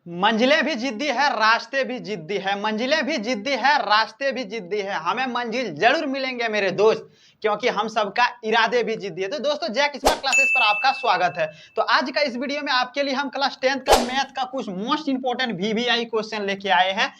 मंजिलें भी जिद्दी है, रास्ते भी जिद्दी है। मंजिलें भी जिद्दी है, रास्ते भी जिद्दी है। हमें मंजिल जरूर मिलेंगे मेरे दोस्त, क्योंकि हम सबका इरादे भी जिद्दी है। तो दोस्तों, जैक स्मार्ट क्लासेस पर आपका स्वागत है। तो आज का इस वीडियो में आपके लिए हम क्लास 10th का मैथ का कुछ मोस्ट इंपोर्टेंट वीवीआई क्वेश्चन लेके आए हैं,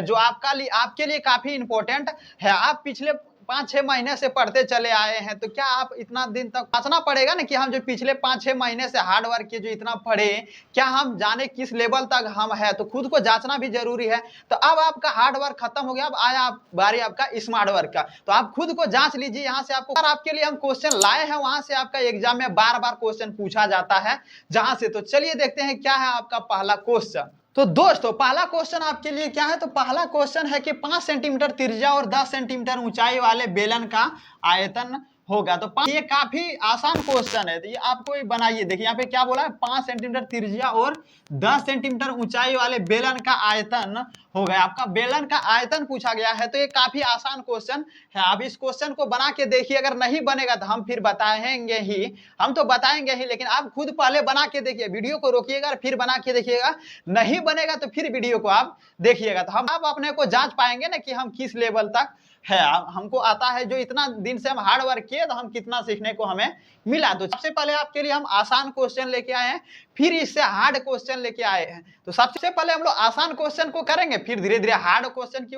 जो आपके लिए काफी इंपॉर्टेंट है। आप पिछले 5-6 महीने से पढ़ते चले आए हैं, तो क्या आप इतना दिन तक सोचना पड़ेगा ना कि हम जो पिछले 5-6 महीने से हार्ड वर्क किए, जो इतना पढ़े, क्या हम जाने किस लेवल तक हम है। तो खुद को जांचना भी जरूरी है। तो अब आपका हार्ड वर्क खत्म हो गया, अब आया बारी आपका स्मार्ट वर्क का। तो आप खुद को जांच लीजिए। यहाँ से आपके लिए हम क्वेश्चन लाए हैं, वहां से आपका एग्जाम में बार बार क्वेश्चन पूछा जाता है जहां से। तो चलिए देखते हैं क्या है आपका पहला क्वेश्चन। तो दोस्तों, पहला क्वेश्चन आपके लिए क्या है। तो पहला क्वेश्चन है कि 5 सेंटीमीटर त्रिज्या और 10 सेंटीमीटर ऊंचाई वाले बेलन का आयतन होगा। तो ये काफी आसान क्वेश्चन है, तो ये आपको बनाइए। देखिए यहाँ पे क्या बोला है, 5 सेंटीमीटर त्रिज्या और 10 सेंटीमीटर ऊंचाई वाले बेलन का आयतन होगा। आपका बेलन का आयतन पूछा गया है, तो ये काफी आसान क्वेश्चन है। आप इस क्वेश्चन को बना के देखिए। अगर नहीं बनेगा तो हम फिर बताएंगे ही, हम तो बताएंगे ही, लेकिन आप खुद पहले बना के देखिए। वीडियो को रोकिएगा और फिर बना के देखिएगा। नहीं बनेगा तो फिर वीडियो को आप देखिएगा। तो आप अपने को जांच पाएंगे ना कि हम किस लेवल तक है। हमको आता है, जो इतना दिन से हम हार्ड वर्क किए, तो हम कितना सीखने को हमें मिला। तो सबसे पहले आपके लिए हम आसान क्वेश्चन लेके आए हैं, फिर इससे हार्ड क्वेश्चन लेके आए हैं। तो सबसे पहले हम लोग आसान क्वेश्चन को करेंगे, फिर धीरे धीरे हार्ड क्वेश्चन की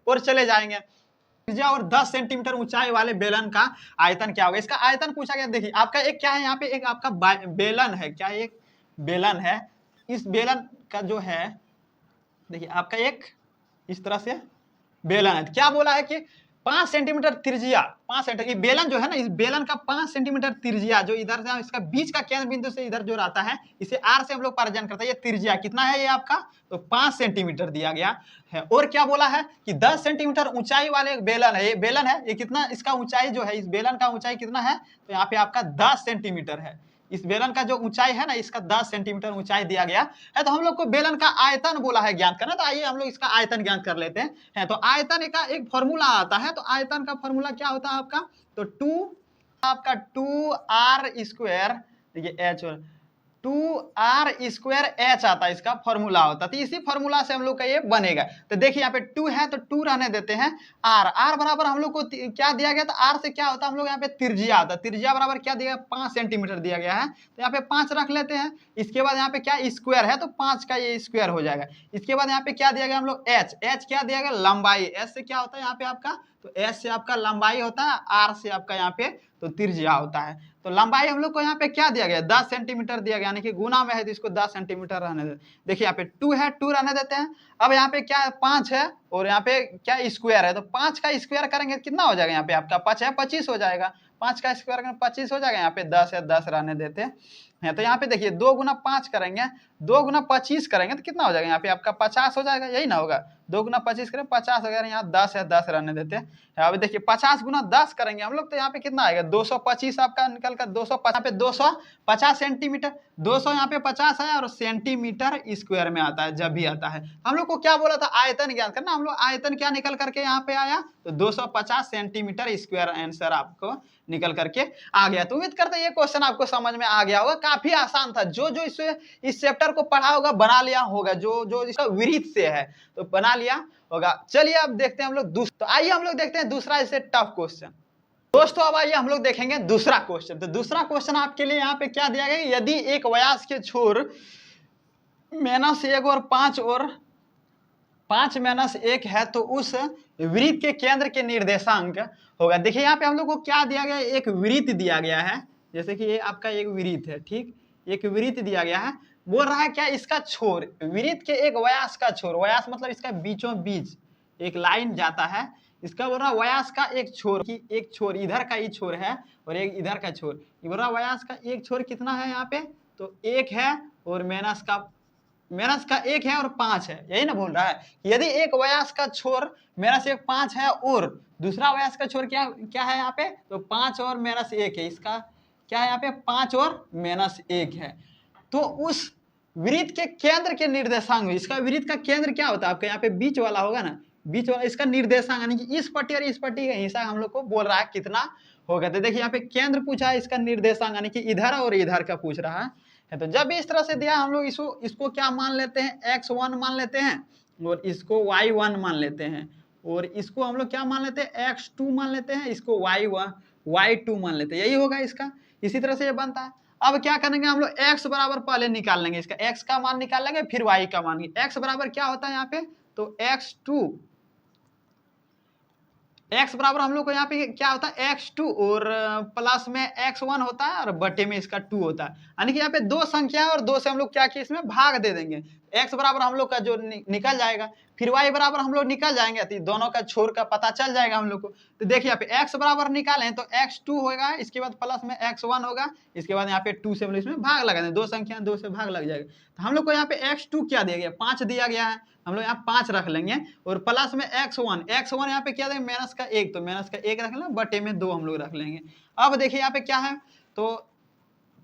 ओर चले जाएंगे। त्रिज्या और 10 सेंटीमीटर ऊंचाई वाले बेलन का आयतन क्या होगा। इसका आयतन पूछा गया। देखिए आपका एक क्या है, यहाँ पे एक आपका बेलन है। क्या एक बेलन है। इस बेलन का जो है, देखिए आपका एक इस तरह से बेलन है। क्या बोला है कि 5 सेंटीमीटर त्रिज्या, 5 सेंटीमीटर बेलन जो है ना, इस बेलन का 5 सेंटीमीटर त्रिज्या, जो इधर से इसका बीच का केंद्र बिंदु से इधर जो रहता है, इसे आर से हम लोग प्रेजेंट करते हैं। ये त्रिज्या कितना है ये आपका, तो 5 सेंटीमीटर दिया गया है। और क्या बोला है कि 10 सेंटीमीटर ऊंचाई वाले बेलन है। ये बेलन है, ये कितना, इसका ऊंचाई जो है, इस बेलन का ऊंचाई कितना है, तो यहाँ पे आपका 10 सेंटीमीटर है। इस बेलन का जो ऊंचाई है ना, इसका 10 सेंटीमीटर ऊंचाई दिया गया है। तो हम लोग को बेलन का आयतन बोला है ज्ञात करना। तो आइए हम लोग इसका आयतन ज्ञात कर लेते हैं। तो आयतन का एक फॉर्मूला आता है। तो आयतन का फॉर्मूला क्या होता है आपका, तो 2r², देखिए h 2r² h आता है, इसका फॉर्मूला होता है। तो इसी फॉर्मूला से हम लोग का ये बनेगा। तो देखिए यहाँ पे 2 है, तो 2 रहने देते हैं। r बराबर हम लोग को क्या दिया गया, तो r से क्या होता है, हम लोग यहाँ पे त्रिज्या आता है। त्रिज्या बराबर क्या दिया गया, 5 सेंटीमीटर दिया गया है। तो यहाँ पे 5 रख लेते हैं। इसके बाद यहाँ पे क्या स्क्वायर है, तो 5 का ये स्क्वायर हो जाएगा। इसके बाद यहाँ पे क्या दिया गया हम लोग, h क्या दिया गया, लंबाई। h से क्या होता है यहाँ पे आपका, तो h से आपका लंबाई होता है, r से आपका यहाँ पे तो त्रिज्या होता है। तो लंबाई हम लोग को यहाँ पे क्या दिया गया, 10 सेंटीमीटर दिया गया, यानी कि गुना में है, तो इसको 10 सेंटीमीटर रहने देते। देखिए यहाँ पे 2 है, 2 रहने देते हैं। अब यहाँ पे क्या है, 5 है, और यहाँ पे क्या स्क्वायर है, तो 5 का स्क्वायर करेंगे कितना हो जाएगा, यहाँ पे आपका 5 है, 25 हो जाएगा। 5 का स्क्वायर करेंगे 25 हो जाएगा। यहाँ पे 10 है, 10 रहने देते हैं। तो यहाँ पे देखिए 2 गुना 5 करेंगे, 2 गुना 25 करेंगे तो कितना हो जाएगा, यहाँ पे आपका 50 हो जाएगा। यही ना होगा, 2 गुना 25 करें 50 हो गया। यहाँ 10 है, 10 रहने देते हैं। अब देखिए 50 गुना 10 करेंगे हम लोग, तो यहाँ पे कितना आएगा, 225 आपका निकल कर 250 पे 250 सेंटीमीटर, 200 यहाँ पे 50 है, और सेंटीमीटर स्क्वायर में आता है जब भी आता है। हम लोग को क्या बोला था, आयतन ज्ञात करना। हम लोग आयतन क्या निकल करके यहाँ पे आया, तो 250 सेंटीमीटर स्क्वायर आंसर आपको निकल करके आ गया। तो उम्मीद करते हैं ये क्वेश्चन आपको समझ में आ गया होगा। काफी आसान था। जो जो इस चैप्टर को पढ़ा होगा बना लिया होगा, जो जो इसका विरित से है तो बना लिया होगा। चलिए अब देखते हैं हम लोग तो आइए हम लोग देखते हैं दूसरा इससे टफ क्वेश्चन। दोस्तों अब आइए हम लोग देखेंगे दूसरा क्वेश्चन। तो दूसरा क्वेश्चन आपके लिए यहाँ पे क्या दिया गया, यदि एक व्यास के छोर -1 और 5 -1 है, तो उस वृत्त के केंद्र के निर्देशांक होगा। देखिए यहाँ पे हम लोग को क्या दिया गया, एक वृत्त दिया गया है। जैसे कि ये आपका एक वृत्त है, ठीक, एक वृत्त दिया गया है। बोल रहा है क्या, इसका छोर, वृत्त के एक व्यास का छोर, व्यास मतलब इसका बीचों बीच एक लाइन जाता है, इसका बोल रहा है व्यास का एक छोर की, एक छोर इधर का ही छोर है और एक इधर का छोर। ये बोल रहा है व्यास का एक छोर कितना है यहाँ पे, तो 1 है, और माइनस का 1 है और 5 है। यही ना बोल रहा है, यदि एक व्यास का छोर -1 5 है, और दूसरा व्यास का छोर क्या क्या है यहाँ पे, तो 5 और -1 है। इसका क्या है यहाँ पे, 5 और -1 है। तो उस वृत्त के केंद्र के निर्देशांक, इसका वृत्त का केंद्र क्या होता है आपका, यहाँ पे बीच वाला होगा ना, बीच वाला, इसका निर्देशांक यानी कि इस पट्टी और इस पट्टी का हिस्सा हम लोग को बोल रहा है कितना होगा। तो देखिए यहाँ पे केंद्र पूछा है, इसका निर्देशांक यानी कि इधर और इधर का पूछ रहा है। है। तो जब भी इस तरह से दिया हम लोग इसको क्या मान लेते हैं, x1 मान लेते हैं, और इसको y1 मान लेते हैं, और इसको हम लोग क्या मान लेते हैं, x2 मान लेते हैं, इसको y2 मान लेते हैं। यही होगा इसका। इसी तरह से ये बनता है। अब क्या करेंगे हम लोग, x बराबर पहले निकाल लेंगे, इसका x का मान निकाल लेंगे, फिर y का मान। x बराबर क्या होता है यहाँ पे, तो x2, x बराबर हम लोग को यहाँ पे क्या होता है, x2 और प्लस में x1 होता है और बटे में इसका 2 होता है। यानी कि यहाँ पे दो संख्या है और दो से हम लोग क्या किए, इसमें भाग दे देंगे। x बराबर हम लोग का जो निकल जाएगा, फिर y बराबर हम लोग निकल जाएंगे, तो दोनों का छोर का पता चल जाएगा हम लोग को। तो देखिए यहाँ पे x बराबर निकाले तो x2 होगा, इसके बाद प्लस में x1 होगा, इसके बाद यहाँ पे 2 से हम लोग इसमें भाग लगा देंगे, दो संख्या 2 से भाग लग जाएगा। तो हम लोग को यहाँ पे x2 क्या दिया गया, 5 दिया गया है, हम लोग यहाँ 5 रख लेंगे, और प्लस में x1 यहाँ पे क्या देंगे, माइनस का 1, तो माइनस का 1 रख लेंगे, बटे में 2 हम लोग रख लेंगे। अब देखिए यहाँ पे क्या है, तो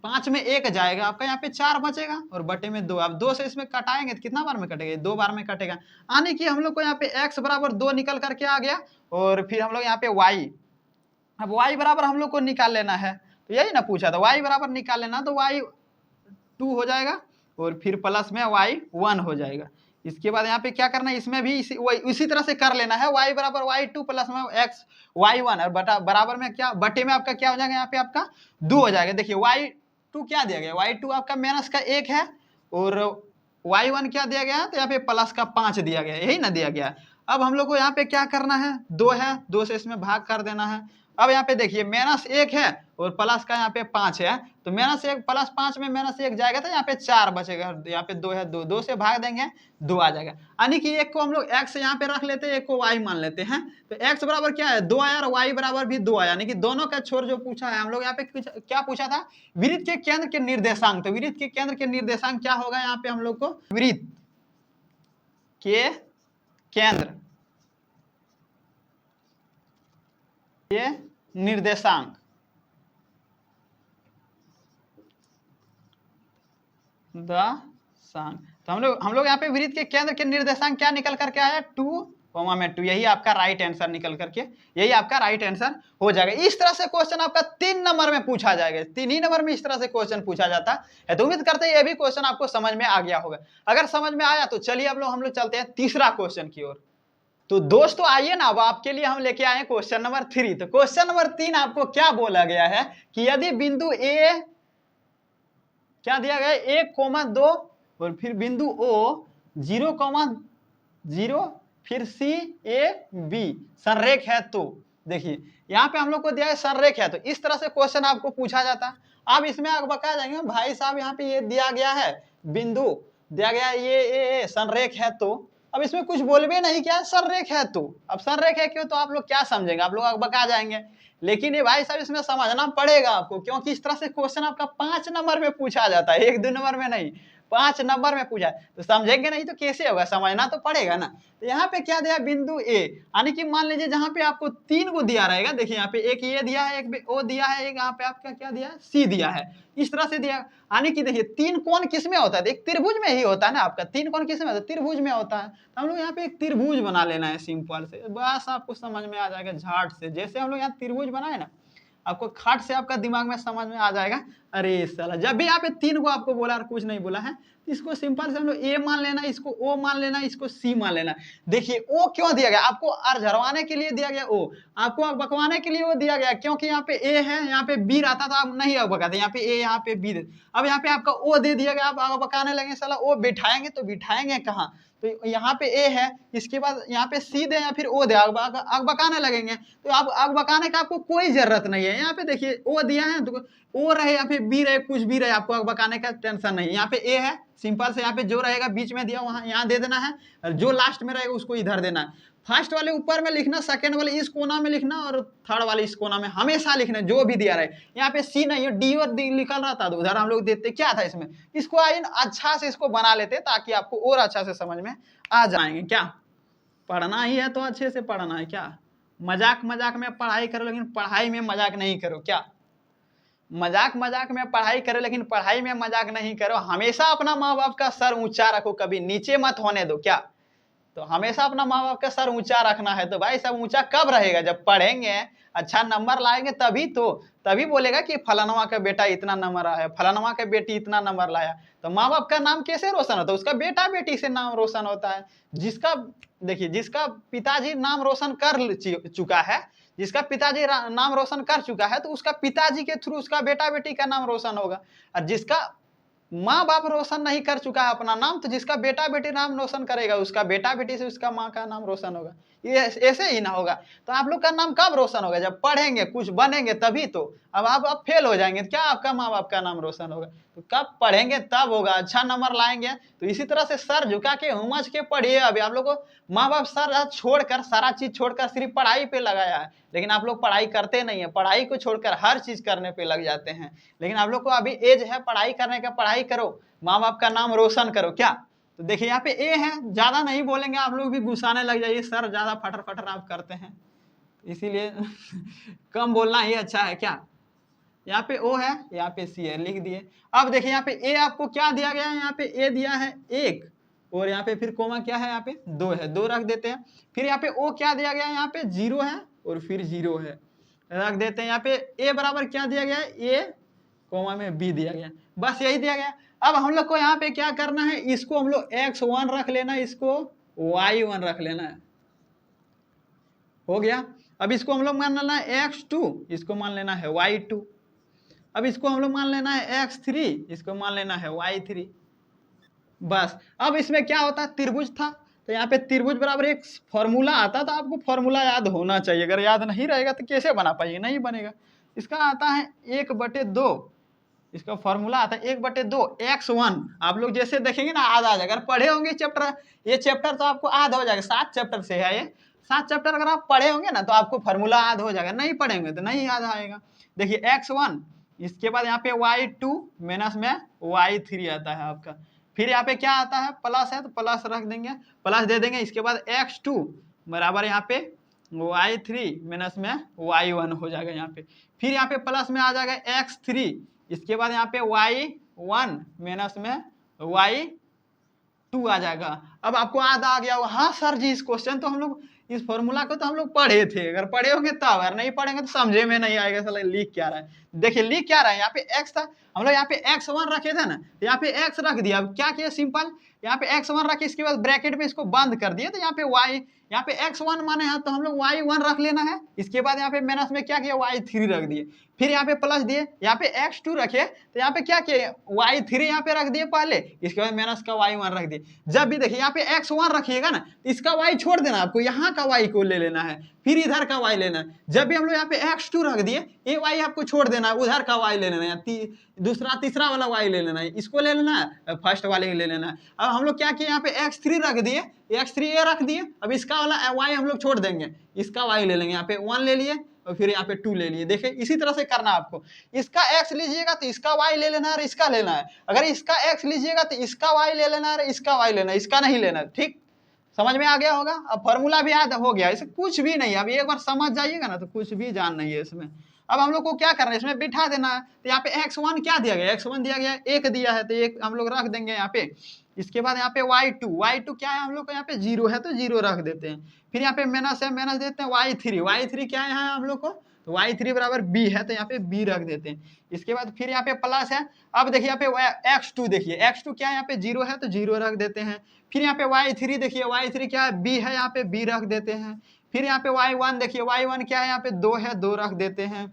5 में 1 जाएगा, आपका यहाँ पे 4 बचेगा, और बटे में 2। अब 2 से इसमें कटाएंगे तो कितना बार में कटेगा, 2 बार में कटेगा। यानी कि हम लोग को यहाँ पे x बराबर 2 निकल करके आ गया, और फिर हम लोग यहाँ पे y, अब y बराबर हम लोग को निकाल लेना है, तो यही ना पूछा था, y बराबर निकाल लेना, तो y2 हो जाएगा, और फिर प्लस में y1 हो जाएगा। इसके बाद यहाँ पे क्या करना है, इसमें भी इसी तरह से कर लेना है, y बराबर y2 प्लस में y1, और बराबर में क्या, बटे में आपका क्या हो जाएगा, यहाँ पे आपका 2 हो जाएगा। देखिए y2 क्या दिया गया, y2 आपका माइनस का 1 है, और y1 क्या दिया गया, तो यहाँ पे प्लस का 5 दिया गया, यही ना दिया गया। अब हम लोग को यहाँ पे क्या करना है, 2 है, 2 से इसमें भाग कर देना है। अब यहाँ पे देखिए -1 है और प्लस का यहाँ पे 5 है, तो -1 प्लस 5 में -1 जाएगा, तो यहाँ पे 4 बचेगा, यहाँ पे 2 है, 2 से भाग देंगे, 2 आ जाएगा। यानी कि एक को हम लोग x यहाँ पे रख लेते हैं, एक को y मान लेते हैं, तो x बराबर क्या है, 2 आया, और y बराबर भी 2 आया, यानी कि दोनों का छोर जो पूछा है हम लोग यहाँ पे क्या पूछा था, वृत्त के केंद्र के निर्देशांक। तो वृत्त के केंद्र के निर्देशांक क्या होगा, यहाँ पे हम लोग को वृत्त के केंद्र के निर्देशांक तो हम लोग यहाँ पे वृत्त के केंद्र के निर्देशांक क्या निकल करके आया, 2,2। यही आपका राइट आंसर निकल करके, यही आपका राइट आंसर हो जाएगा। इस तरह से क्वेश्चन आपका 3 नंबर में पूछा जाएगा, 3 ही नंबर में इस तरह से क्वेश्चन पूछा जाता है। तो उम्मीद करते हैं ये भी क्वेश्चन आपको समझ में आ गया होगा। अगर समझ में आया तो चलिए अब हम लोग चलते हैं तीसरा क्वेश्चन की ओर। तो दोस्तों आइए ना, अब आपके लिए हम लेके आए क्वेश्चन नंबर 3। तो क्वेश्चन नंबर 3 आपको क्या बोला गया है कि यदि बिंदु ए क्या दिया गया है, 1,2 और फिर बिंदु ओ 0,0 फिर सी ए बी संरेख है, तो देखिए यहाँ पे हम लोग को दिया है संरेख है, तो इस तरह से क्वेश्चन आपको पूछा जाता है। अब इसमें आप बता जाएंगे भाई साहब यहाँ पे ये दिया गया है, बिंदु दिया गया है ये संरेख है, तो अब इसमें कुछ बोल भी नहीं क्या, संरेख है तो, अब संरेख है क्यों, तो आप लोग क्या समझेंगे, आप लोग बता जाएंगे। लेकिन ये भाई साहब इसमें समझना पड़ेगा आपको, क्योंकि इस तरह से क्वेश्चन आपका 5 नंबर में पूछा जाता है, 1-2 नंबर में नहीं, 5 नंबर में पूछा, तो समझेंगे नहीं तो कैसे होगा, समझना तो पड़ेगा ना। तो यहाँ पे क्या दिया, बिंदु ए, यानी कि मान लीजिए जहाँ पे आपको 3 को दिया रहेगा, देखिए यहाँ पे एक ये दिया है, एक ओ दिया है, एक यहाँ पे आपका क्या दिया है, सी दिया है, इस तरह से दिया। यानी कि देखिए 3 कोण किस में होता है, एक त्रिभुज में ही होता है ना आपका, 3 कोण किस में होता है, त्रिभुज में होता है। तो हम लोग यहाँ पे एक त्रिभुज बना लेना है सिंपल से, बस आपको समझ में आ जाएगा झाट से। जैसे हम लोग यहाँ त्रिभुज बनाए ना, आपको खाट से आपका दिमाग में समझ में आ जाएगा। अरे साला, जब भी यहाँ पे 3 को आपको बोला और कुछ नहीं बोला है, तो इसको सिंपल से हम लोग ए मान लेना, इसको ओ मान लेना, इसको सी मान लेना। देखिए ओ क्यों दिया गया, आपको अर्झरवाने के लिए दिया गया ओ, आपको बकवाने के लिए वो दिया गया, क्योंकि यहाँ पे ए है, यहाँ पे बी रहता तो आप नहीं बकाते, यहाँ पे ए यहाँ पे बी। अब यहाँ पे आपका ओ दे दिया गया, आप बकाने लगे, साला ओ बिठाएंगे तो बिठाएंगे कहाँ, तो यहाँ पे ए है, इसके बाद यहाँ पे सी दे या फिर ओ दे, आग बकाने लगेंगे, तो आप आग बकाने का आपको कोई जरूरत नहीं है। यहाँ पे देखिए ओ दिया है, तो ओ रहे या फिर बी रहे, कुछ भी रहे, आपको आग बकाने का टेंशन नहीं। यहाँ पे ए है, सिंपल से यहाँ पे जो रहेगा बीच में दिया वहां यहाँ दे देना है, और जो लास्ट में रहेगा उसको इधर देना है। फर्स्ट वाले ऊपर में लिखना, सेकंड वाले इस कोना में लिखना, और थर्ड वाले इस कोना में हमेशा लिखना जो भी दिया रहे। यहाँ पे सी नहीं है, डी और डी निकल रहा था, तो उधर हम लोग देते क्या था इसमें, इसको आइए अच्छा से इसको बना लेते ताकि आपको और अच्छा से समझ में आ जाएंगे। क्या पढ़ना ही है तो अच्छे से पढ़ना है, क्या मजाक मजाक में पढ़ाई करो लेकिन पढ़ाई में मजाक नहीं करो, क्या मजाक मजाक में पढ़ाई करो लेकिन पढ़ाई में मजाक नहीं करो। हमेशा अपना माँ बाप का सर ऊंचा रखो, कभी नीचे मत होने दो। क्या तो हमेशा अपना माँ बाप का सर ऊंचा रखना है। तो भाई सब ऊंचा कब रहेगा, जब पढ़ेंगे, अच्छा नंबर लाएंगे, तभी बोलेगा कि फलानवा का बेटा इतना नंबर आया, फलानवा का बेटी इतना नंबर लाया। तो माँ बाप का नाम कैसे रोशन होता है? उसका बेटा बेटी से नाम रोशन होता है। जिसका देखिए, जिसका पिताजी नाम रोशन कर चुका है, जिसका पिताजी नाम रोशन कर चुका है, तो उसका पिताजी के थ्रू उसका बेटा बेटी का नाम रोशन होगा। और जिसका माँ बाप रोशन नहीं कर चुका है अपना नाम, तो जिसका बेटा बेटी नाम रोशन करेगा, उसका बेटा बेटी से उसका माँ का नाम रोशन होगा। ये ऐसे ही ना होगा। तो आप लोग का नाम कब रोशन होगा? जब पढ़ेंगे, कुछ बनेंगे तभी तो। अब आप फेल हो जाएंगे तो क्या आपका माँ बाप का नाम रोशन होगा? तो कब पढ़ेंगे तब होगा, अच्छा नंबर लाएंगे। तो इसी तरह से सर झुका के हुमच के पढ़िए। अभी आप लोग को माँ बाप सर छोड़कर, सारा चीज छोड़कर सिर्फ पढ़ाई पे लगाया है, लेकिन आप लोग पढ़ाई करते नहीं है। पढ़ाई को छोड़कर हर चीज करने पे लग जाते हैं। लेकिन आप लोग को अभी एज है पढ़ाई करने का, पढ़ाई करो, माँ बाप का नाम रोशन करो। क्या? तो देखिए यहाँ पे ए है, ज्यादा नहीं बोलेंगे, आप लोग भी गुस्साने लग जाइए, सर ज्यादा फटर फटर आप करते हैं, इसीलिए कम बोलना ही अच्छा है। क्या? यहाँ पे ओ है, यहाँ पे सी है, लिख दिए। अब देखिए यहाँ पे ए आपको क्या दिया गया है? यहाँ पे ए दिया है 1, और यहाँ पे फिर कोमा क्या है? यहाँ पे 2 है, 2 रख देते हैं। फिर यहाँ पे ओ क्या दिया गया है? यहाँ पे 0 है और फिर 0 है, रख देते हैं। यहाँ पे ए बराबर क्या दिया गया है? ए कोमा में बी दिया गया, बस यही दिया गया। अब हम लोग को यहाँ पे क्या करना है? इसको हम लोग x1 रख लेना है, इसको y1 रख लेना है। हो गया। अब इसको हम लोग मान लेना है x2, इसको मान लेना है y2। अब इसको हम लोग मान लेना है x3, इसको मान लेना है y3। बस। अब इसमें क्या होता है? त्रिभुज था, तो यहाँ पे त्रिभुज बराबर एक फॉर्मूला आता, तो आपको फॉर्मूला याद होना चाहिए। अगर याद नहीं रहेगा तो कैसे बना पाइए? नहीं बनेगा। इसका आता है 1/2, इसका फॉर्मूला आता है 1/2 x1। आप लोग जैसे देखेंगे ना, आधा आ जाएगा। अगर पढ़े होंगे चैप्टर, ये चैप्टर तो आपको आधा हो जाएगा। 7 चैप्टर से है ये, 7 चैप्टर अगर आप पढ़े होंगे ना तो आपको फॉर्मूला याद हो जाएगा। नहीं पढ़ेंगे तो नहीं याद आएगा। देखिए x1, इसके बाद यहाँ पे y2 माइनस में y3 आता है आपका। फिर यहाँ पे क्या आता है? प्लस है तो प्लस रख देंगे, प्लस दे देंगे। इसके बाद x2 बराबर यहाँ पे y3 माइनस में y1 हो जाएगा यहाँ पे। फिर यहाँ पे प्लस में आ जाएगा x3, इसके बाद यहाँ पे y1 माइनस में y2 आ जाएगा। अब आपको याद आ गया होगा, हाँ सर जी इस क्वेश्चन तो हम लोग, इस फॉर्मूला को तो हम लोग पढ़े थे। अगर पढ़े होंगे तब, अगर नहीं पढ़ेंगे तो समझे में नहीं आएगा साला लिख क्या रहा है। देखिए लिख क्या रहा है? यहाँ पे x था, हम लोग यहाँ पे x1 रखे थे ना, तो यहाँ पे x रख दिया। अब क्या किया? सिंपल, यहाँ पे x1 रखे, इसके बाद ब्रैकेट में इसको बंद कर दिया। तो यहाँ पे y, यहाँ पे x1 माने हैं तो हम लोग y1 रख लेना है। इसके बाद यहाँ पे माइनस में क्या किया? y3 रख दिए। फिर यहाँ पे प्लस दिए, यहाँ पे x2 रखे, तो यहाँ पे क्या किए? y3 यहाँ पे रख दिए पहले, इसके बाद माइनस का y1 रख दिए। जब भी देखिए यहाँ पे x1 रखिएगा ना, तो इसका y छोड़ देना, आपको यहाँ का y को ले लेना है, फिर इधर का y लेना है। जब भी हम लोग यहाँ पे x2 रख दिए, ये y आपको छोड़ देना है, उधर का y ले लेना है, दूसरा तीसरा वाला y ले लेना है, इसको ले लेना है, फर्स्ट वाले ले लेना है। अब हम लोग क्या किए? यहाँ पे x3 रख दिए, x3 ये रख दिए। अब इसका वाला y हम लोग छोड़ देंगे, इसका y ले लेंगे। यहाँ पे 1 ले लिए और फिर यहाँ पे 2 ले लिए। देखिए इसी तरह से करना आपको। इसका x लीजिएगा तो इसका y ले लेना है और इसका लेना है। अगर इसका x लीजिएगा तो इसका y ले लेना है और इसका y लेना है, इसका नहीं लेना है। ठीक, समझ में आ गया होगा। अब फॉर्मूला भी याद हो गया, इसे कुछ भी नहीं। अब एक बार समझ जाइएगा ना तो कुछ भी जान नहीं है इसमें। अब हम लोग को क्या करना है? इसमें बिठा देना है। तो यहाँ पे x1 क्या दिया गया? x1 दिया गया है, 1 दिया है, तो 1 हम लोग रख देंगे यहाँ पे। इसके बाद यहाँ पे y2 क्या है? हम लोग को यहाँ पे 0 है तो 0 रख देते हैं। फिर यहाँ पे माइनस है, माइनस देते हैं। y3 क्या है यहाँ हम लोग को? तो y3 बराबर b है, तो यहाँ पे b रख देते हैं। इसके बाद फिर यहाँ पे प्लस है। अब देखिए यहाँ पे x2, देखिए x2 क्या है? यहाँ पे 0 है तो 0 रख देते हैं। फिर यहाँ पे y3 देखिए, y3 क्या है? b है, यहाँ पे b रख देते हैं। फिर यहाँ पे y1 देखिए, y1 क्या है? यहाँ पे 2 है, 2 रख देते हैं।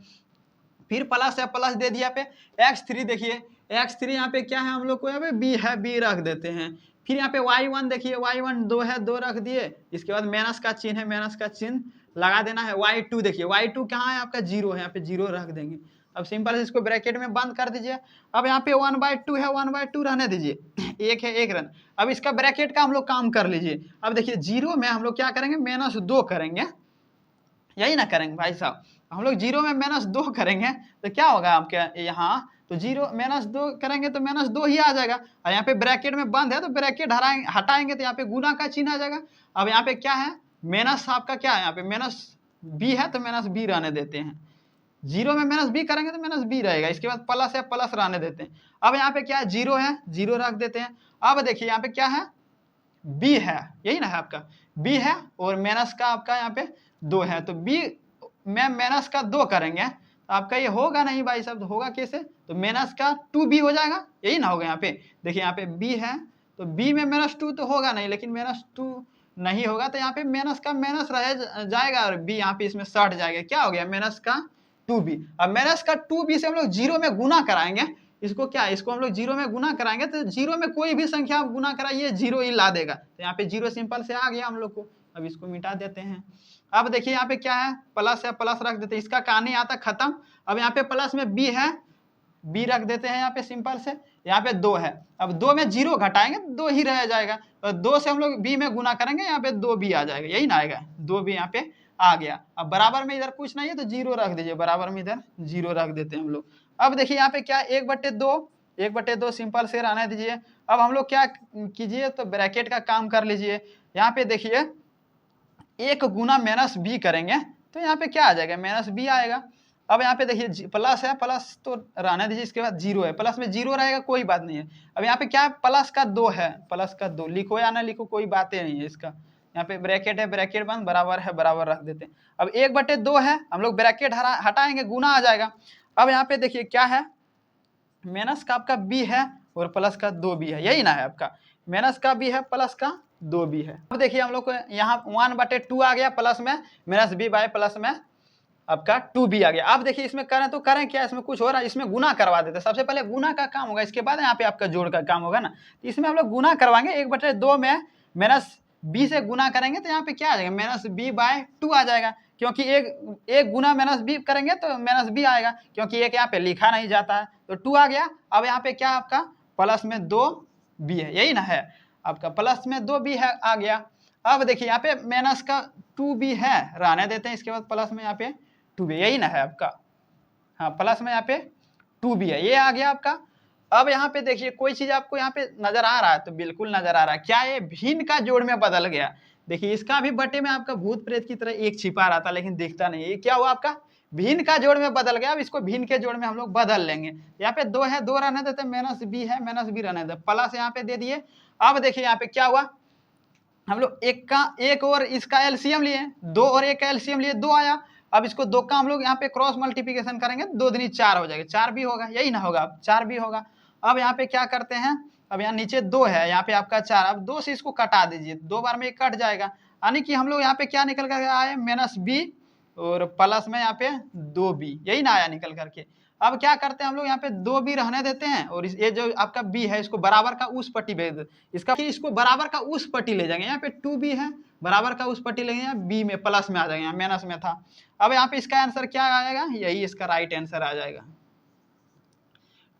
फिर प्लस है, प्लस दे दिया पे। x3 देखिए, x3 यहाँ पे क्या है? हम लोग को यहाँ पे b है, b रख देते हैं। फिर यहाँ पे y1 देखिए, y1 2 है, 2 रख दिए। इसके बाद माइनस का चिन्ह है, माइनस का चिन्ह लगा देना है। y2 देखिए, y2 कहाँ है? आपका 0 है, यहाँ पे 0 रख देंगे। अब सिंपल इसको ब्रैकेट में बंद कर दीजिए। अब यहाँ पे 1/2 है, 1/2 रहने दीजिए, 1 है, 1 रन। अब इसका ब्रैकेट का हम लोग काम कर लीजिए। अब देखिए 0 में हम लोग क्या करेंगे? -2 करेंगे, यही ना करेंगे भाई साहब? हम लोग 0 में -2 करेंगे तो क्या होगा आपके यहाँ? तो 0 -2 करेंगे तो -2 ही आ जाएगा। और यहाँ पे ब्रैकेट में बंद है तो ब्रैकेट हटाएंगे तो यहाँ पे गुना का चिन्ह आ जाएगा। अब यहाँ पे क्या है? माइनस आपका क्या है? यहाँ पे -b है तो -b रहने देते हैं। 0 में -b करेंगे तो -b रहेगा। इसके बाद प्लस है, प्लस रहने देते हैं। अब यहाँ पे क्या है? 0 है, 0 रख देते हैं। अब देखिए यहाँ पे क्या है? b है, यही ना है आपका? b है और माइनस का आपका यहाँ पे 2 है, तो b में माइनस का 2 करेंगे आपका ये होगा नहीं भाई साहब, तो होगा कैसे? तो माइनस का 2b हो जाएगा, यही ना होगा यहाँ पे। देखिए यहाँ पे b है तो b में -2 तो होगा नहीं, लेकिन -2 नहीं होगा तो यहाँ पे माइनस का माइनस रह जाएगा और b यहाँ पे इसमें सट जाएगा। क्या हो गया? माइनस का 2b। अब माइनस का 2b से हम लोग जीरो में गुना कराएंगे, इसको क्या, इसको हम लोग जीरो में गुना कराएंगे तो जीरो में कोई भी संख्या आप गुना कराइए जीरो ही ला देगा। तो यहाँ पे जीरो सिंपल से आ गया हम लोग को। अब इसको मिटा देते हैं। अब देखिए यहाँ पे क्या है, प्लस है, प्लस रख देते हैं, इसका कहानी आता खत्म। अब यहाँ पे प्लस में b है, b रख देते हैं यहाँ पे सिंपल से। यहाँ पे 2 है, अब 2 में जीरो घटाएंगे 2 ही रह जाएगा, और 2 से हम लोग b में गुना करेंगे, यहाँ पे 2b आ जाएगा, यही ना आएगा, 2b यहाँ पे आ गया। अब बराबर में इधर कुछ नहीं है तो जीरो रख दीजिए, बराबर में इधर जीरो रख देते हैं हम लोग। अब देखिए यहाँ पे क्या, 1/2 सिंपल से रहने दीजिए। अब हम लोग क्या कीजिए, तो ब्रैकेट का काम कर लीजिए। यहाँ पे देखिए 1 गुना -b करेंगे तो यहाँ पे क्या आ जाएगा, -b आएगा। अब यहाँ पे देखिए प्लस है, प्लस तो रहने दीजिए, इसके बाद जीरो है, प्लस में जीरो रहेगा कोई बात नहीं है। अब यहाँ पे क्या है, प्लस का 2 है, प्लस का 2 लिखो या ना लिखो कोई बात ही नहीं है इसका। यहाँ पे ब्रैकेट है, ब्रैकेट बंद, बराबर है, बराबर रख देते हैं। अब 1/2 है, हम लोग ब्रैकेट हटाएंगे, गुना आ जाएगा। अब यहाँ पे देखिए क्या है, माइनस का आपका b है और प्लस का 2b है, यही ना है आपका, माइनस का b है, प्लस का 2b है। अब देखिए हम लोग को यहाँ 1/2 आ गया, प्लस में -b बाय प्लस में आपका 2b आ गया। अब देखिए इसमें करें तो करें क्या, इसमें कुछ हो रहा है, इसमें गुना करवा देते हैं। सबसे पहले गुना का काम होगा, इसके बाद यहाँ पे आपका जोड़ का काम होगा ना। तो इसमें हम लोग गुना करवाएंगे, 1/2 में -b से गुना करेंगे तो यहाँ पे क्या आ जाएगा, -b/2 आ जाएगा, क्योंकि एक गुना -b करेंगे तो -b आएगा, क्योंकि एक यहाँ पे लिखा नहीं जाता है, तो 2 आ गया। अब यहाँ पे क्या आपका प्लस में 2b है, यही ना है आपका, प्लस में 2b है आ गया। अब देखिए यहाँ पे माइनस का 2b है, रहने देते हैं, इसके बाद प्लस में यहाँ पे 2b, यही ना है आपका, हाँ प्लस में यहाँ पे 2b है, ये आ गया आपका। अब यहाँ पे देखिए कोई चीज आपको यहाँ पे नजर आ रहा है, तो बिल्कुल नजर आ रहा है, क्या ये भिन्न का जोड़ में बदल गया। देखिए इसका भी बटे में आपका भूत प्रेत की तरह एक छिपा रहा था, लेकिन दिखता नहीं, ये क्या हुआ आपका भिन्न का जोड़ में बदल गया। अब इसको भिन्न के जोड़ में हम लोग बदल लेंगे। यहाँ पे 2 है, 2 रहने देते, -b है, -b रहने देते, प्लस यहाँ पे दे दिए। अब देखिए यहाँ पे क्या हुआ, हम लोग एक और इसका एलसीएम लिए, 2 और 1 का एलसीएम लिए, 2 आया। अब इसको 2 का हम लोग यहाँ पे क्रॉस मल्टीप्लिकेशन करेंगे, 2 दूनी 4 हो जाएगा, 4 भी होगा, यही ना होगा, 4 भी होगा। अब यहाँ पे क्या करते हैं, अब यहाँ नीचे 2 है, यहाँ पे आपका 4, अब 2 से इसको कटा दीजिए, 2 बार में ये कट जाएगा, यानी कि हम लोग यहाँ पे क्या निकल कर आए, -b और प्लस में यहाँ पे 2b, यही ना आया निकल करके। अब क्या करते हैं हम लोग, यहाँ पे 2b रहने देते हैं, और ये जो आपका b है इसको बराबर का उस पट्टी भेज दे, इसको बराबर का उस पट्टी ले जाएंगे। यहाँ पे 2b है, बराबर का उस पट्टी लेंगे, b में प्लस में आ जाएगा, यहाँ माइनस में था। अब यहाँ पे इसका आंसर क्या आएगा, यही इसका राइट आंसर आ जाएगा।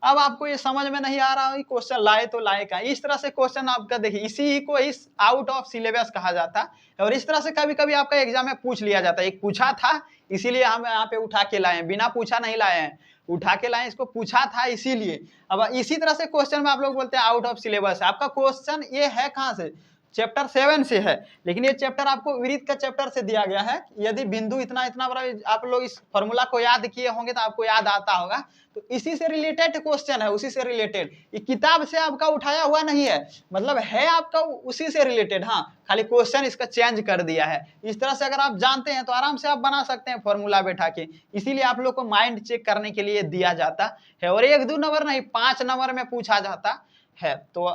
अब आपको ये समझ में नहीं आ रहा है क्वेश्चन लाए तो लाए का, इस तरह से क्वेश्चन आपका देखिए, इसी को इस आउट ऑफ सिलेबस कहा जाता है, और इस तरह से कभी कभी आपका एग्जाम में पूछ लिया जाता है। एक पूछा था इसीलिए हम यहाँ पे उठा के लाए हैं, बिना पूछा नहीं लाए हैं, उठा के लाए, इसको पूछा था इसीलिए। अब इसी तरह से क्वेश्चन में आप लोग बोलते हैं आउट ऑफ सिलेबस, आपका क्वेश्चन ये है कहाँ से, चैप्टर 7 से है, लेकिन ये चैप्टर आपको वृत्त का चैप्टर से दिया गया है। यदि बिंदु इतना इतना बड़ा, आप लोग इस फॉर्मूला को याद किए होंगे तो आपको याद आता होगा, तो इसी से रिलेटेड क्वेश्चन है, उसी से रिलेटेड, ये किताब से आपका उठाया हुआ नहीं है, मतलब है आपका उसी से रिलेटेड, हाँ खाली क्वेश्चन इसका चेंज कर दिया है। इस तरह से अगर आप जानते हैं तो आराम से आप बना सकते हैं फॉर्मूला बैठा के, इसीलिए आप लोग को माइंड चेक करने के लिए दिया जाता है, और 1-2 नंबर नहीं 5 नंबर में पूछा जाता है। तो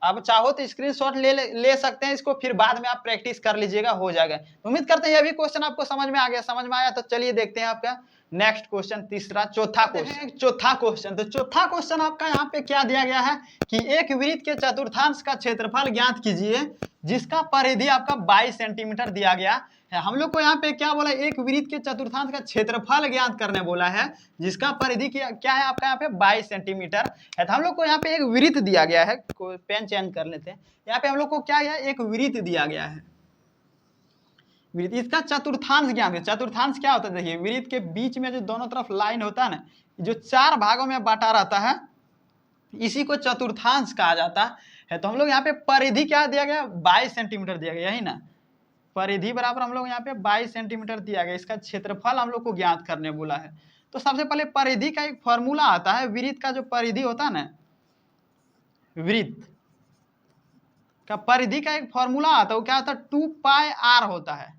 अब चाहो तो स्क्रीनशॉट ले सकते हैं इसको, फिर बाद में आप प्रैक्टिस कर लीजिएगा, हो जाएगा। उम्मीद करते हैं ये भी क्वेश्चन आपको समझ में आ गया, समझ में आया तो चलिए देखते हैं आपका नेक्स्ट क्वेश्चन, चौथा क्वेश्चन। तो चौथा क्वेश्चन आपका यहाँ पे क्या दिया गया है कि एक वृत्त के चतुर्थांश का क्षेत्रफल ज्ञात कीजिए जिसका परिधि आपका 22 सेंटीमीटर दिया गया है। हम लोग को यहाँ पे क्या बोला, एक वृत्त के चतुर्थांश का क्षेत्रफल ज्ञात करने बोला है, जिसका परिधि क्या है आपका यहाँ पे 22 सेंटीमीटर है। तो हम लोग को यहाँ पे एक वृत्त दिया गया है, पेन चेंज कर लेते हैं। यहाँ पे हम लोग को क्या है, एक वृत्त दिया गया है, वृत्त, इसका चतुर्थांश ज्ञात है। चतुर्थांश क्या होता है, देखिए वृत्त के बीच में जो दोनों तरफ लाइन होता है ना, जो 4 भागों में बांटा रहता है, इसी को चतुर्थांश कहा जाता है। तो हम लोग यहाँ पे परिधि क्या दिया गया, 22 सेंटीमीटर दिया गया, यही ना, परिधि बराबर हम लोग यहाँ पे 22 सेंटीमीटर दिया गया, इसका क्षेत्रफल हम लोग को ज्ञात करने बोला है। तो सबसे पहले परिधि का एक फॉर्मूला आता है, वृत्त का जो परिधि होता है ना, वृत्त का परिधि का एक फॉर्मूला आता है, वो क्या होता है, 2πr होता है।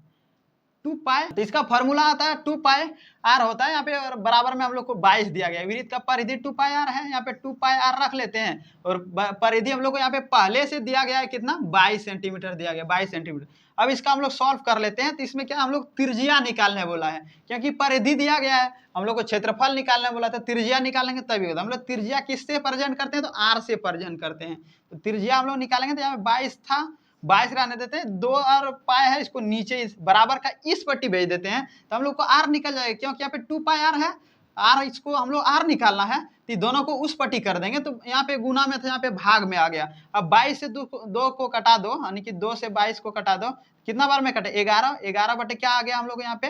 2 पाई, तो इसका फॉर्मूला आता है 2 पाई आर होता है यहाँ पे, और बराबर में हम लोग को 22 दिया गया है। वृत्त का परिधि 2 पाई आर है, यहाँ पे 2 पाई आर रख लेते हैं, और परिधि हम लोग को यहाँ पे पहले से दिया गया है कितना, 22 सेंटीमीटर दिया गया, 22 सेंटीमीटर। अब इसका हम लोग सॉल्व कर लेते हैं, तो इसमें क्या हम लोग त्रिज्या निकालने बोला है, क्योंकि परिधि दिया गया है, हम लोग को क्षेत्रफल निकालने बोला था, त्रिज्या निकालेंगे तभी होता है। हम लोग त्रिज्या किससे प्रेजेंट करते हैं, तो आर से प्रेजेंट करते हैं, तो त्रिज्या हम लोग निकालेंगे, तो यहाँ पे 22 था, 22 रहने देते हैं, 2 और पाई है, इसको नीचे इस बराबर का इस पट्टी भेज देते हैं, तो हम लोग को आर निकल जाएगा, क्योंकि यहाँ पे 2 पाई आर है, आर इसको हम लोग आर निकालना है, तो दोनों को उस पट्टी कर देंगे, तो यहाँ पे गुना में था, यहाँ पे भाग में आ गया। अब 22 से 2 को कटा दो, यानी कि 2 से 22 को कटा दो, कितना बार में कटे, 11, 11 बटे क्या आ गया हम लोग यहाँ पे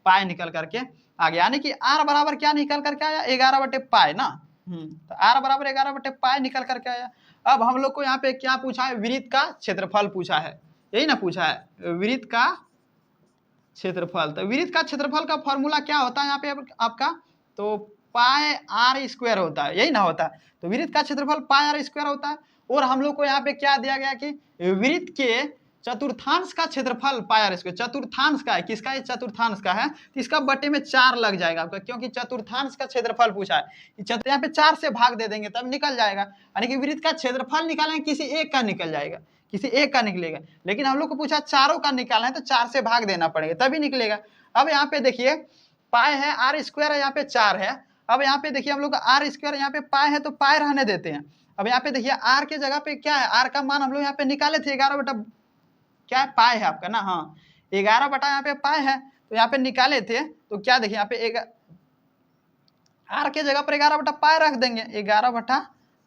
पाई निकल करके आ गया, यानी कि आर बराबर क्या निकल करके आया, 11 बटे पाई ना, तो आर बराबर 11 बटे पाई निकल करके आया। अब हम लोग को यहाँ पे क्या पूछा है, वृत्त का क्षेत्रफल पूछा है, यही ना पूछा है, वृत्त का क्षेत्रफल। तो वृत्त का क्षेत्रफल का फॉर्मूला क्या होता है यहाँ पे आपका, तो पाई आर स्क्वायर होता है, यही ना होता है, तो वृत्त का क्षेत्रफल पाई आर स्क्वायर होता है। और हम लोग को यहाँ पे क्या दिया गया कि वृत्त के चतुर्थांश का क्षेत्रफल पाई आर स्क्वायर, चतुर्थांश का है, किसका है, चतुर्थांश का है, तो इसका बटे में 4 लग जाएगा आपका, क्योंकि चतुर्थांश का क्षेत्रफल पूछा है, यहाँ पे 4 से भाग दे देंगे तब निकल जाएगा, यानी कि वृत्त का क्षेत्रफल निकालेंगे किसी एक का निकल जाएगा, किसी एक का निकलेगा, लेकिन हम लोग को पूछा चारों का निकालना है, तो 4 से भाग देना पड़ेगा तभी निकलेगा। अब यहाँ पे देखिए पाई है, आर स्क्वायर है, यहाँ पे 4 है, अब यहाँ पे देखिए हम लोग आर स्क्वायर, यहाँ पे पाई है तो पाई रहने देते हैं। अब यहाँ पे देखिए आर के जगह पे क्या है, आर का मान हम लोग यहाँ पे निकाले थे 11 बटा क्या है, पाई है आपका ना, हाँ 11 बटा यहाँ पे पाई है, तो यहाँ पे निकाले थे, तो क्या देखिए यहाँ पे आर के जगह पर 11 बटा पाई रख देंगे, 11 बटा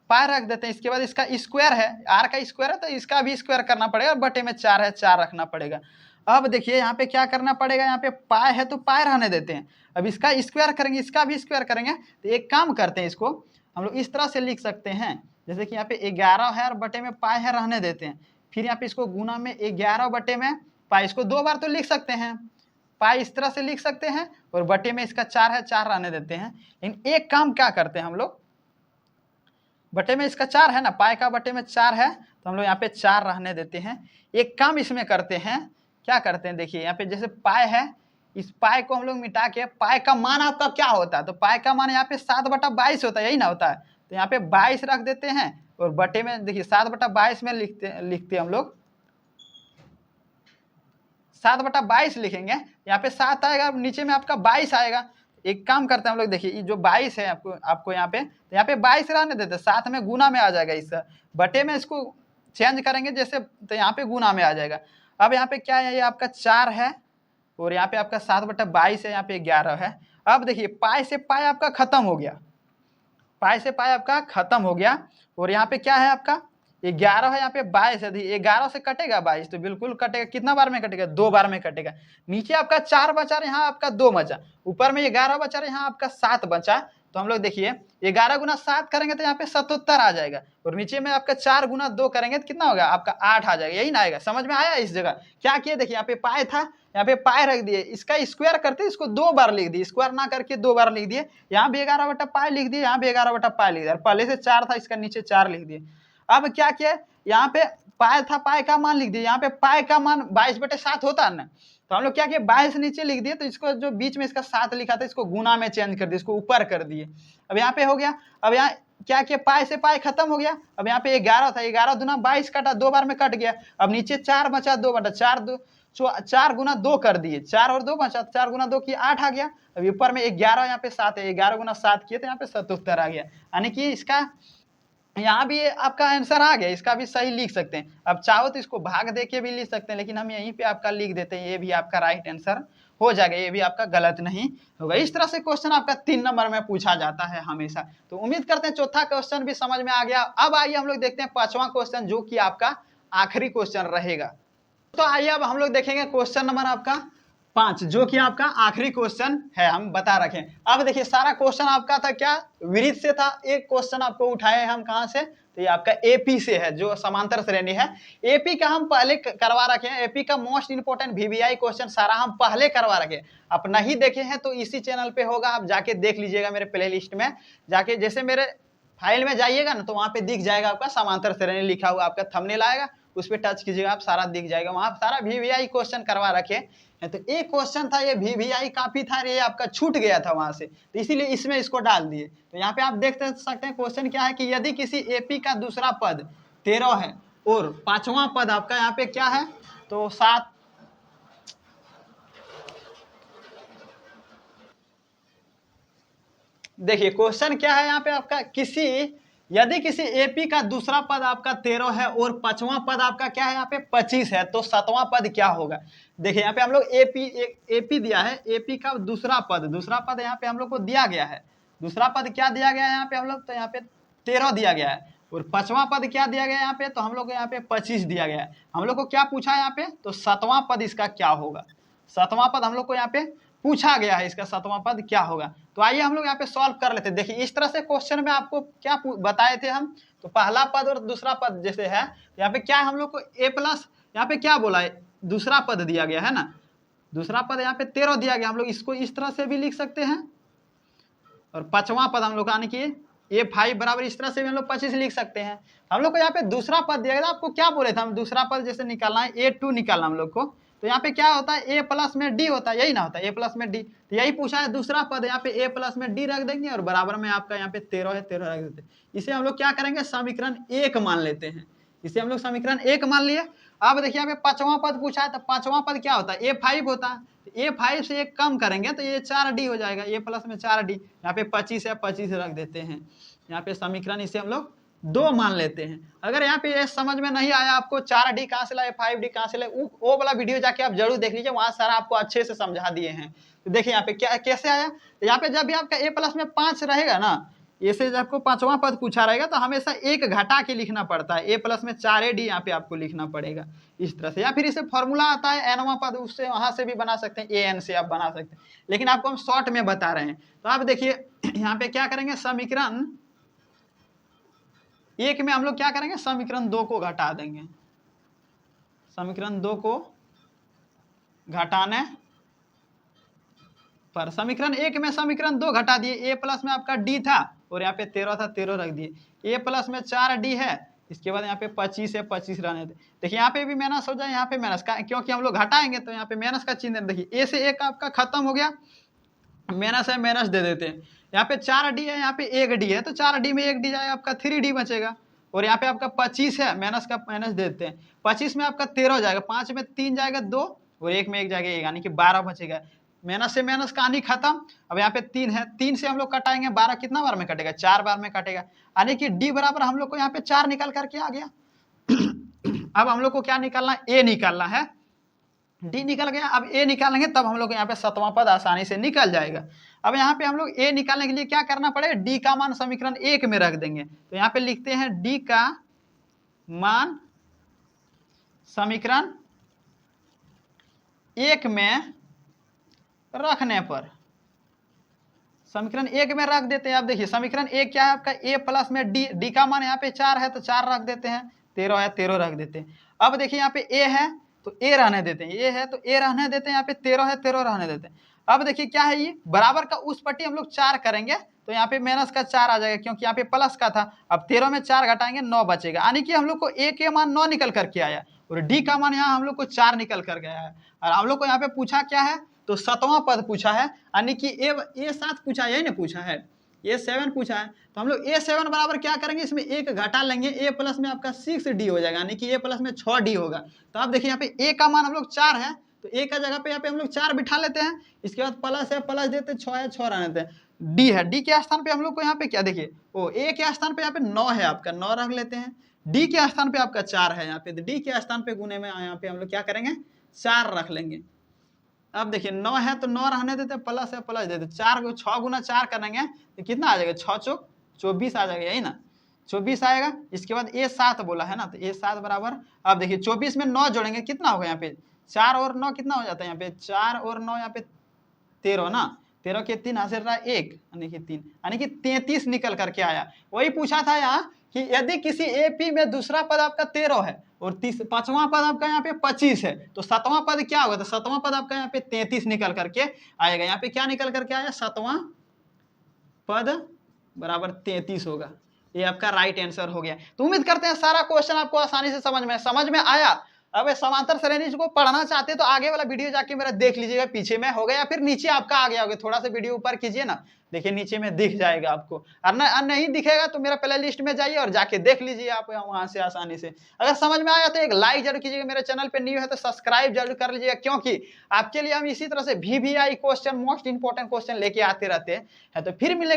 पाई रख देते हैं। इसके बाद इसका स्क्वायर है, आर का स्क्वायर है, तो इसका भी स्क्वायर करना पड़ेगा, और बटे में 4 है, 4 रखना पड़ेगा। अब देखिए यहाँ पे क्या करना पड़ेगा, यहाँ पे पाई है तो पाई रहने देते हैं, अब इसका स्क्वायर करेंगे, इसका भी स्क्वायर करेंगे, तो एक काम करते हैं, इसको हम लोग इस तरह से लिख सकते हैं, जैसे कि यहाँ पे 11 है और बटे में पाई है रहने देते हैं, फिर यहाँ पे इसको गुना में 11 बटे में पाई, इसको 2 बार तो लिख सकते हैं, पाई इस तरह से लिख सकते हैं, और बटे में इसका 4 है, 4 रहने देते हैं। लेकिन एक काम क्या करते हैं हम लोग, बटे में इसका 4 है ना, पाई का बटे में 4 है, तो हम लोग यहाँ पे 4 रहने देते हैं। एक काम इसमें करते हैं, क्या करते हैं, देखिए यहाँ पे जैसे पाई है, इस पाई को हम लोग मिटा के, पाई का मान आपका क्या होता है, तो पाई का मान यहाँ पे 7 बटा 22 होता है, यही ना होता है, तो यहाँ पे 22 रख देते हैं, और बटे में देखिए 7 बटा 22 में लिखते हम लोग 7 बटा 22 लिखेंगे, यहाँ पे 7 आएगा, नीचे में आपका 22 आएगा। एक काम करते हैं हम लोग, देखिए ये जो 22 है आपको यहाँ पे, तो यहाँ पे 22 रहने देते, साथ में गुना में आ जाएगा, इस बटे में इसको चेंज करेंगे जैसे, तो यहाँ पे गुना में आ जाएगा। अब यहाँ पे क्या है, ये आपका 4 है, और यहाँ पे आपका 7 बटा 22 है, यहाँ पे 11 है। अब देखिए पाई से पाई आपका खत्म हो गया, पाई से पाई आपका खत्म हो गया, और यहाँ पे क्या है आपका 11 है, यहाँ पे 22 है, 11 से कटेगा 22, तो बिल्कुल कटेगा, कितना बार में कटेगा, 2 बार में कटेगा। नीचे आपका 4 बचा, यहाँ आपका 2 बचा, ऊपर में 11 बचा, यहाँ आपका 7 बचा, तो हम लोग देखिए 11 गुना 7 करेंगे तो यहाँ पे 77 आ जाएगा, और नीचे में आपका 4 गुना 2 करेंगे तो कितना होगा आपका 8 आ जाएगा, यही ना आएगा। समझ में आया इस जगह क्या किए, देखिए यहाँ पे पाई था, यहाँ पे पाई रख दिए, इसका स्क्वायर करते इसको 2 बार लिख दिए, स्क्वायर ना करके 2 बार लिख दिए, यहाँ भी 11 बटा पाई लिख दिए, यहाँ भी 11 बटा पाई लिख दिया, पहले से 4 था, इसका नीचे 4 लिख दिए। अब क्या किया, यहाँ पे पाई था, पाई का मान लिख दिए, यहाँ पे पाई का मान 22 बटे 7 होता है ना, तो हम लोग क्या किए 22 नीचे लिख दिए, तो इसको जो बीच में इसका 7 लिखा था इसको गुना में चेंज कर दिए, इसको ऊपर कर दिए। अब यहाँ पे हो गया, अब यहाँ क्या किया, पाई से पाई खत्म हो गया, अब यहाँ पे 11 था, 11 दूना 22 कटा, 2 बार में कट गया, अब नीचे 4 बचा, 2 बटा 4 गुना 2 कर दिए, 4 और 2 बचा, 4 गुना 2 की 8 आ गया, अब ऊपर में 11 यहाँ पे 7 है, 11 गुना 7 किए तो यहाँ पे 77 आ गया, यानी कि इसका यहाँ भी आपका आंसर आ गया, इसका भी सही लिख सकते हैं। अब चाहो तो इसको भाग दे के भी लिख सकते हैं, लेकिन हम यहीं पे आपका लिख देते हैं, ये भी आपका राइट आंसर हो जाएगा, ये भी आपका गलत नहीं होगा। इस तरह से क्वेश्चन आपका 3 नंबर में पूछा जाता है हमेशा। तो उम्मीद करते हैं चौथा क्वेश्चन भी समझ में आ गया। अब आइए हम लोग देखते हैं 5वां क्वेश्चन, जो कि आपका आखिरी क्वेश्चन रहेगा। तो आइए अब हम लोग देखेंगे क्वेश्चन नंबर आपका 5, जो कि आपका आखिरी क्वेश्चन है, हम बता रखें। अब देखिए सारा क्वेश्चन आपका था क्या, वृत्त से था, एक क्वेश्चन आपको उठाए हम कहां से, तो ये आपका एपी से है, जो समांतर श्रेणी है। एपी का हम पहले करवा रखे हैं, एपी का मोस्ट इंपोर्टेंट वीवीआई क्वेश्चन सारा हम पहले करवा रखे हैं। आप नहीं देखे हैं तो इसी चैनल पे होगा, आप जाके देख लीजिएगा, मेरे प्ले लिस्ट में जाके, जैसे मेरे फाइल में जाइएगा ना तो वहां पे दिख जाएगा आपका समांतर श्रेणी लिखा हुआ, आपका थंबनेल आएगा, उस पर टच कीजिएगा, आप सारा दिख जाएगा, वहाँ सारा VVI क्वेश्चन करवा रखे हैं। तो एक क्वेश्चन था ये VVI काफी था, ये आपका छूट गया था वहां से, तो इसीलिए इसमें इसको डाल दिए। तो यहाँ पे आप देख सकते हैं क्वेश्चन क्या है कि यदि किसी AP का दूसरा पद 13 है और पांचवा पद आपका यहाँ पे क्या है तो 7, देखिए क्वेश्चन क्या है यहाँ पे आपका, यदि किसी AP का दूसरा पद आपका 13 है और पांचवा पद आपका क्या है यहाँ पे 25 है, तो सातवां पद क्या होगा। देखिए यहाँ पे हम लोग AP दिया है, AP का दूसरा पद यहाँ पे हम लोग को दिया गया है। दूसरा पद क्या दिया गया है यहाँ पे हम लोग, तो यहाँ पे 13 दिया गया है, और पांचवा पद क्या दिया गया है यहाँ पे, तो हम लोग को यहाँ पे 25 दिया गया है। हम लोग को क्या पूछा है यहाँ पे, तो सातवां पद इसका क्या होगा। सातवां पद हम लोग को यहाँ पे पूछा गया है, इसका सातवां पद क्या होगा। तो आइए हम लोग यहाँ पे सॉल्व कर लेते हैं। देखिए इस तरह से क्वेश्चन में आपको क्या बताए थे हम, तो पहला पद और दूसरा पद जैसे है, यहाँ पे क्या हम लोग को A+, यहाँ पे क्या बोला है, दूसरा पद दिया गया है ना, दूसरा पद यहाँ पे 13 दिया गया, हम लोग इसको इस तरह से भी लिख सकते हैं, और पांचवा पद हम लोग यानी कि A5 बराबर इस तरह से भी हम लोग 25 लिख सकते हैं। हम लोग को यहाँ पे दूसरा पद दिया गया, आपको क्या बोले थे हम, दूसरा पद जैसे निकालना है A2 निकालना हम लोग को, तो यहाँ पे क्या होता है A+ में D होता है, यही ना होता है A+ में D, तो यही पूछा है दूसरा पद, यहाँ पे A+ में D रख देंगे और बराबर में आपका यहाँ पे 13 है, 13 रख देते हैं। इसे हम लोग क्या करेंगे, समीकरण 1 मान लेते हैं, इसे हम लोग समीकरण 1 मान लिए। अब देखिए यहाँ पे पांचवा पद पूछा है, तो पांचवा पद क्या होता है A5 होता है, A5 से 1 कम करेंगे तो ये 4D हो जाएगा, A+ में 4D, यहाँ पे 25 है, 25 रख देते हैं। यहाँ पे समीकरण इसे हम लोग 2 मान लेते हैं। अगर यहाँ पे ये समझ में नहीं आया आपको 4D कहाँ से लाए 5D कहाँ से लाए, वो वाला वीडियो जाके आप जरूर देख लीजिए, वहां सारा आपको अच्छे से समझा दिए हैं। तो देखिए यहाँ पे क्या कैसे आया, तो यहाँ पे जब भी आपका A+ में 5 रहेगा ना, ऐसे जब आपको पांचवा पद पूछा रहेगा तो हमेशा 1 घटा के लिखना पड़ता है, A+ में 4AD यहाँ पे आपको लिखना पड़ेगा इस तरह से, या फिर इसे फॉर्मूला आता है nवां पद, उससे वहां से भी बना सकते हैं, AN से आप बना सकते हैं, लेकिन आपको हम शॉर्ट में बता रहे हैं। तो आप देखिए यहाँ पे क्या करेंगे, समीकरण 1 में हम लोग क्या करेंगे, समीकरण 2 को घटा देंगे, समीकरण 2 को घटाने पर समीकरण 1 में समीकरण 2 घटा दिए, A+ में आपका D था और यहाँ पे 13 था, 13 रख दिए, A+ में 4D है, इसके बाद यहाँ पे 25 है, 25 रहने दे। देखिए यहाँ पे भी माइनस हो जाए, यहाँ पे माइनस का, क्योंकि हम लोग घटाएंगे तो यहाँ पे माइनस का चिन्ह, देखिए A से 1 आपका खत्म हो गया, माइनस है माइनस दे देते हैं। यहाँ पे 4D है, यहाँ पे 1D है, तो 4D में 1D जाएगा, आपका 3D बचेगा, और यहाँ पे आपका 25 है, माइनस का माइनस दे देते हैं, 25 में आपका 13 जाएगा, 5 में 3 जाएगा 2 और 1 में 1 जाएगा 1, यानी कि 12 बचेगा। माइनस से माइनस कहानी खत्म। अब यहाँ पे 3 है, 3 से हम लोग कटाएंगे, 12 कितना बार में कटेगा, 4 बार में कटेगा, यानी कि D बराबर हम लोग को यहाँ पे 4 निकल करके आ गया। अब हम लोग को क्या निकालना है, A निकालना है, D निकल गया, अब A निकालेंगे तब हम लोग यहाँ पे सातवां पद आसानी से निकल जाएगा। अब यहाँ पे हम लोग A निकालने के लिए क्या करना पड़ेगा, D का मान समीकरण 1 में रख देंगे, तो यहाँ पे लिखते हैं D का मान समीकरण 1 में रखने पर, समीकरण 1 में रख देते हैं। आप देखिए समीकरण 1 क्या है आपका, A+ में D का मान यहाँ पे 4 है तो 4 रख देते हैं, 13 है 13 रख देते हैं। अब देखिए यहाँ पे A है तो A रहने देते हैं, A है तो A रहने देते हैं, यहाँ पे 13 है 13 रहने देते हैं। अब देखिए क्या है, ये बराबर का उस पट्टी हम लोग 4 करेंगे तो यहाँ पे माइनस का 4 आ जाएगा, क्योंकि यहाँ पे प्लस का था। अब 13 में 4 घटाएंगे 9 बचेगा, यानी कि हम लोग को A के मान 9 निकल करके आया और D का मान यहाँ हम लोग को 4 निकल करके आया है। और हम लोग को यहाँ पे पूछा क्या है, तो सातवां पद पूछा है, यानी कि A7 पूछा है, यही ना पूछा है, A7 पूछा है, तो हम लोग A7 बराबर क्या करेंगे, इसमें 1 घटा लेंगे, A+ में आपका 6D हो जाएगा, यानी कि A+ में 6D होगा। तो आप देखिए यहाँ पे A का मान हम लोग 4 है, तो A का जगह पे यहाँ पे हम लोग 4 बिठा लेते हैं, इसके बाद प्लस है प्लस देते, 6 है 6 रहने देते हैं। D है, D के स्थान पे हम लोग को यहाँ पे क्या देखिए, A के स्थान पे यहाँ पे 9 है आपका, 9 रख लेते हैं, D के स्थान पे आपका 4 है, यहाँ पे D के स्थान पे गुने में यहाँ पे हम लोग क्या करेंगे, 4 रख लेंगे। अब देखिए 9 है तो 9 रहने देते, प्लस है प्लस देते, 4 को 6 गुना 4 करेंगे तो कितना आ जाएगा, 6 चौक 24 आ जाएगा, यही ना 24 आएगा। इसके बाद A7 बोला है ना, तो A7 बराबर, अब देखिए 24 में 9 जोड़ेंगे कितना होगा, यहाँ पे 4 और 9 कितना हो जाता है, यहाँ पे 4 और 9 यहाँ पे 13 ना, 13 के 3 हासिल रहा 1, यानी कि 3, यानी कि 33 निकल करके आया। वही पूछा था यहाँ कि यदि किसी AP में दूसरा पद आपका 13 है और पांचवा पद आपका यहाँ पे 25 है, तो सातवां पद क्या होगा, तो सातवां पद आपका यहाँ पे 33 निकल करके आएगा। यहाँ पे क्या निकल करके आया, सातवां पद बराबर 33 होगा। ये आपका राइट आंसर हो गया। तो उम्मीद करते हैं सारा क्वेश्चन आपको आसानी से समझ में आया। अब समांतर श्रेणी को पढ़ना चाहते हैं तो आगे वाला वीडियो जाके मेरा देख लीजिएगा, पीछे में होगा या फिर नीचे आपका आ गया होगा, थोड़ा सा वीडियो ऊपर कीजिए ना, देखिए नीचे में दिख जाएगा आपको। और नहीं दिखेगा तो मेरा प्ले लिस्ट में जाइए और जाके देख लीजिए आप वहां से आसानी से। अगर समझ में आया तो एक लाइक जरूर कीजिएगा, मेरे चैनल पे न्यू है तो सब्सक्राइब जरूर कर लीजिएगा, क्योंकि आपके लिए हम इसी तरह से VVI question, most important question लेके आते रहते हैं। तो फिर मिलेंगे।